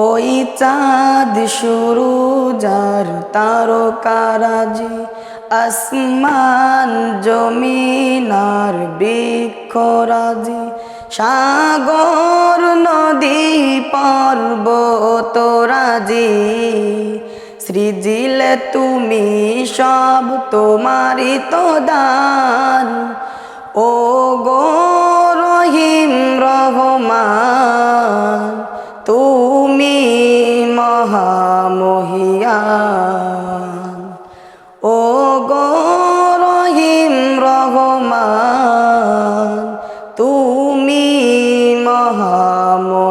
ওই চাঁদ শুরু যার তারকারাজি, আসমান জমিনার বৃক্ষরাজি, সাগর নদী পর্বতরাজি, সৃজিলে তুমি সব তোমারই তো দান। ও গো রহিম রহমান, তুমি মহামহিয়ান। ও গো রহিম রহমান, তুমি মহামহিয়ান।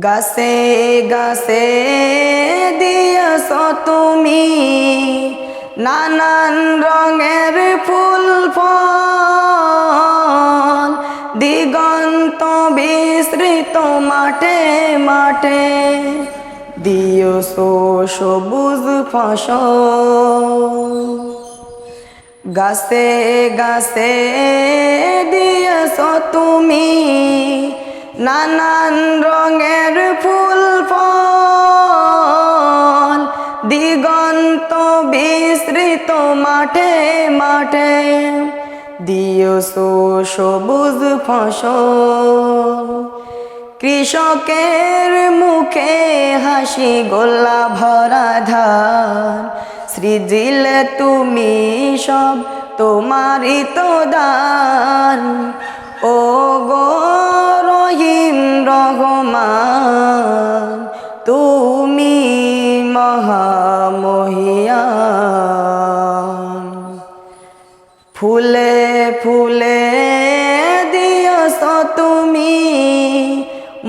গাছে গাছে দিয়াছ তুমি নানান রঙের ফুল ফল, দিগন্ত বিস্তৃত মাঠে মাঠে দিয়ছ সবুজ ফসল। গাছে গাছে দিয়েছ তুমি নানান রঙের ফুল ফল, দিগন্ত বিস্তৃত মাঠে মাঠে দিয়ছ সবুজ ফসল। কৃষকের মুখে হাসি গোলা ভরা ধান, সৃজিলে তুমি সব তোমারই তো দান। ও গো রহিম রহমান, তুমি মহামহিয়ান। ফুলে ফুলে দিয়ছ তুমি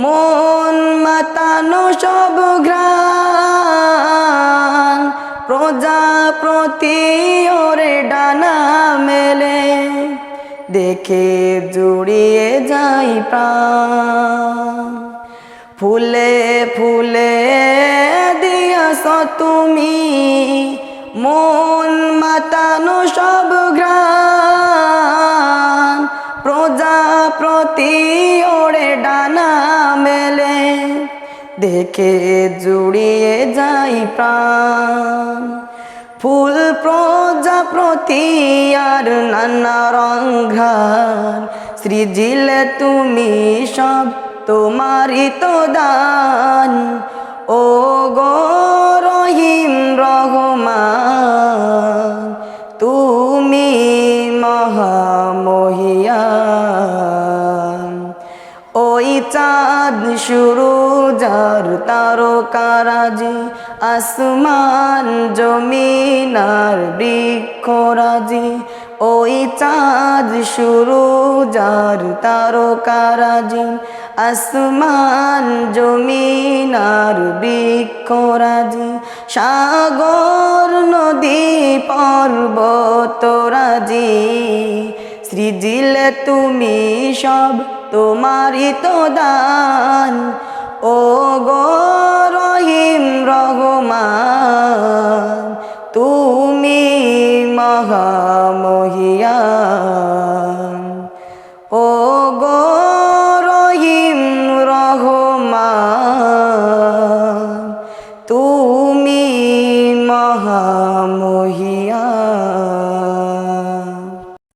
মন মাতানো সব ঘ্রাণ, প্রজাপতি ওরে ডানা মেলে দেখে জুড়িয়ে যাই প্রাণ। ফুলে ফুলে দিয়াছ তুমি মন মাতানো সব ঘ্রাণ, প্রজাপতি ওরে ডানা মেলে দেখে জুড়িয়ে যাই প্রাণ। ফুল প্রজাপতি আর নানা রং ঘ্রাণ, সৃজিলে তুমি সব তোমারই তো দান। ও গো রহিম রহমান, তুমি মহামহিয়ান। ওই চাঁদ শুরু যার তারকারাজি, আসমান জমিনার বৃক্ষরাজি, ওই চাঁদ শুরু যার তারকারাজি, আসমান জমিনার বৃক্ষরাজি, সাগর নদী পর্বতরাজি, সৃজিলে তুমি সব তোমারই তো দান। ও গো রহিম রহমান, তুমি মহামহিয়ান।